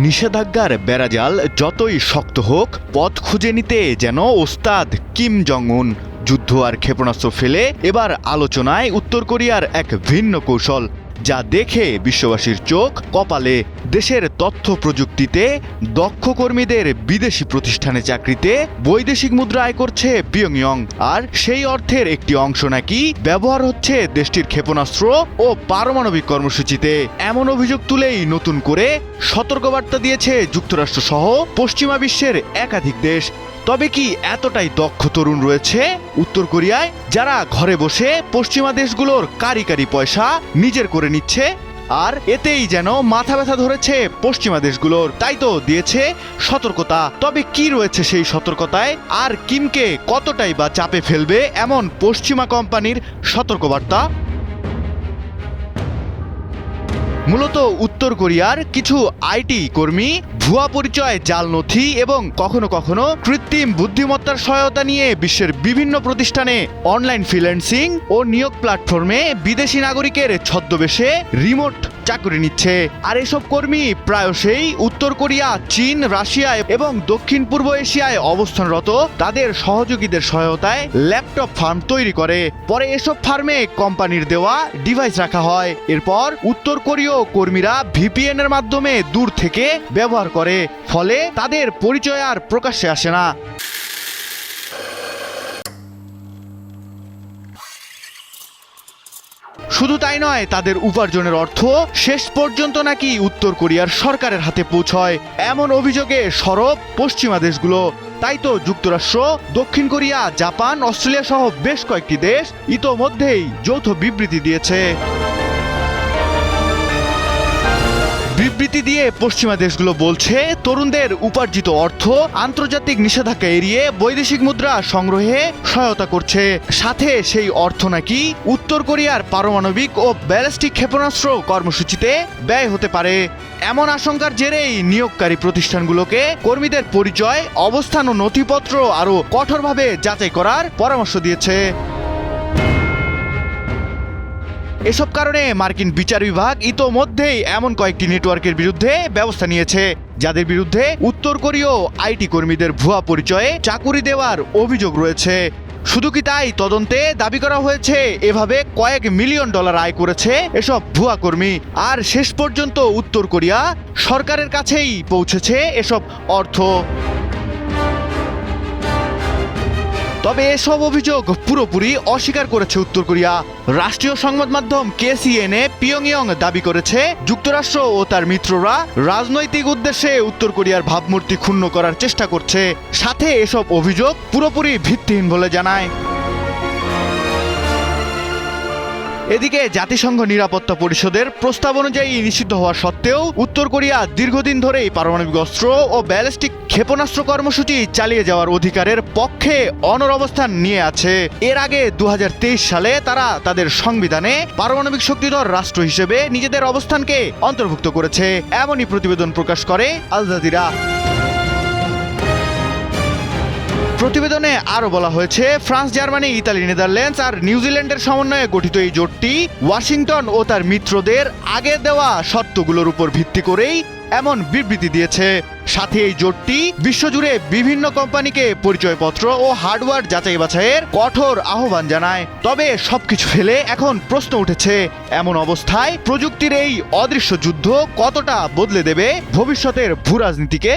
নিষেধাজ্ঞার বেড়াজাল যতই শক্ত হোক, পথ খুঁজে নিতে যেন ওস্তাদ কিম জং উন। যুদ্ধ আর ক্ষেপণাস্ত্র ফেলে এবার আলোচনায় উত্তর কোরিয়ার এক ভিন্ন কৌশল, যা দেখে বিশ্ববাসীর চোখ কপালে। দেশের তথ্য প্রযুক্তিতে দক্ষ কর্মীদের বিদেশি প্রতিষ্ঠানে চাকরিতে বৈদেশিক মুদ্রা আয় করছে পিয়ংইয়ং, আর সেই অর্থের একটি অংশ নাকি ব্যবহার হচ্ছে দেশটির ক্ষেপণাস্ত্র ও পারমাণবিক কর্মসূচিতে। এমন অভিযোগ তুলেই নতুন করে সতর্কবার্তা দিয়েছে যুক্তরাষ্ট্র সহ পশ্চিমা বিশ্বের একাধিক দেশ। তবে কি এতটাই দক্ষ তরুণ রয়েছে উত্তর কোরিয়ায়, যারা ঘরে বসে পশ্চিমা দেশগুলোর কারি পয়সা নিজের করে নিচ্ছে? আর এতেই যেন মাথা ব্যথা ধরেছে পশ্চিমা দেশগুলোর, তাই তো দিয়েছে সতর্কতা। তবে কি রয়েছে সেই সতর্কতায়, আর কিমকে কতটাই বা চাপে ফেলবে এমন পশ্চিমা কোম্পানির সতর্কবার্তা? মূলত উত্তর কোরিয়ার কিছু আইটি কর্মী ভুয়া পরিচয়, জাল নথি এবং কখনো কখনো কৃত্রিম বুদ্ধিমত্তার সহায়তা নিয়ে বিশ্বের বিভিন্ন প্রতিষ্ঠানে অনলাইন ফ্রিল্যান্সিং ও নিয়োগ প্ল্যাটফর্মে বিদেশি নাগরিকের ছদ্মবেশে রিমোট চাকরি নিচ্ছে। আর এসব কর্মী প্রায়শই উত্তর কোরিয়া, চীন, রাশিয়া এবং দক্ষিণ পূর্ব এশিয়ায় অবস্থানরত তাদের সহযোগীদের সহায়তায় ল্যাপটপ ফার্ম তৈরি করে। পরে এসব ফার্মে কোম্পানির দেওয়া ডিভাইস রাখা হয়। এরপর উত্তর কোরীয় কর্মীরা ভিপিএন এর মাধ্যমে দূর থেকে ব্যবহার করে, ফলে তাদের পরিচয় আর প্রকাশ্যে আসে না। শুধু তাই নয়, তাদের উপার্জনের অর্থ শেষ পর্যন্ত নাকি উত্তর কোরিয়ার সরকারের হাতে পৌঁছয়, এমন অভিযোগে সরব পশ্চিমা দেশগুলো। তাই তো যুক্তরাষ্ট্র, দক্ষিণ কোরিয়া, জাপান, অস্ট্রেলিয়া সহ বেশ কয়েকটি দেশ ইতোমধ্যেই যৌথ বিবৃতি দিয়েছে। বিবৃতি দিয়ে পশ্চিমা দেশগুলো বলছে, তরুণদের উপার্জিত অর্থ আন্তর্জাতিক নিষেধাজ্ঞা এড়িয়ে বৈদেশিক মুদ্রা সংগ্রহে সহায়তা করছে। সাথে সেই অর্থ নাকি উত্তর কোরিয়ার পারমাণবিক ও ব্যালিস্টিক ক্ষেপণাস্ত্র কর্মসূচিতে ব্যয় হতে পারে। এমন আশঙ্কার জেরেই নিয়োগকারী প্রতিষ্ঠানগুলোকে কর্মীদের পরিচয়, অবস্থান ও নথিপত্র আরও কঠোরভাবে যাচাই করার পরামর্শ দিয়েছে। এসব কারণে মার্কিন বিচার বিভাগ ইতোমধ্যেই এমন কয়েকটি নেটওয়ার্কের বিরুদ্ধে ব্যবস্থা নিয়েছে, যাদের বিরুদ্ধে উত্তর কোরীয় আইটি কর্মীদের ভুয়া পরিচয়ে চাকুরি দেওয়ার অভিযোগ রয়েছে। শুধু কি তাই, তদন্তে দাবি করা হয়েছে এভাবে কয়েক মিলিয়ন ডলার আয় করেছে এসব ভুয়া কর্মী। আর শেষ পর্যন্ত উত্তর কোরিয়া সরকারের কাছেই পৌঁছেছে এসব অর্থ। তবে এসব অভিযোগ পুরোপুরি অস্বীকার করেছে উত্তর কোরিয়া। রাষ্ট্রীয় সংবাদ মাধ্যম KCNA পিয়ংইয়ং দাবি করেছে, যুক্তরাষ্ট্র ও তার মিত্ররা রাজনৈতিক উদ্দেশ্যে উত্তর কোরিয়ার ভাবমূর্তি ক্ষুণ্ণ করার চেষ্টা করছে। সাথে এসব অভিযোগ পুরোপুরি ভিত্তিহীন বলে জানায়। এদিকে জাতিসংঘ নিরাপত্তা পরিষদের প্রস্তাব অনুযায়ী নিষিদ্ধ হওয়া সত্ত্বেও উত্তর কোরিয়া দীর্ঘদিন ধরেই পারমাণবিক অস্ত্র ও ব্যালিস্টিক ক্ষেপণাস্ত্র কর্মসূচি চালিয়ে যাওয়ার অধিকারের পক্ষে অনড় অবস্থান নিয়ে আছে। এর আগে 2023 সালে তারা তাদের সংবিধানে পারমাণবিক শক্তিধর রাষ্ট্র হিসেবে নিজেদের অবস্থানকে অন্তর্ভুক্ত করেছে, এমনই প্রতিবেদন প্রকাশ করে আল জাজিরা। প্রতিবেদনে আরও বলা হয়েছে, ফ্রান্স, জার্মানি, ইতালি, নেদারল্যান্ডস আর নিউজিল্যান্ডের সমন্বয়ে গঠিত এই জোটটি ওয়াশিংটন ও তার মিত্রদের আগে দেওয়া শর্তগুলোর উপর ভিত্তি করেই এমন বিবৃতি দিয়েছে। সাথে এই জোটটি বিশ্বজুড়ে বিভিন্ন কোম্পানিকে পরিচয়পত্র ও হার্ডওয়্যার যাচাই বাছাইয়ের কঠোর আহ্বান জানায়। তবে সবকিছু ফেলে এখন প্রশ্ন উঠেছে, এমন অবস্থায় প্রযুক্তির এই অদৃশ্য যুদ্ধ কতটা বদলে দেবে ভবিষ্যতের ভূরাজনীতিকে?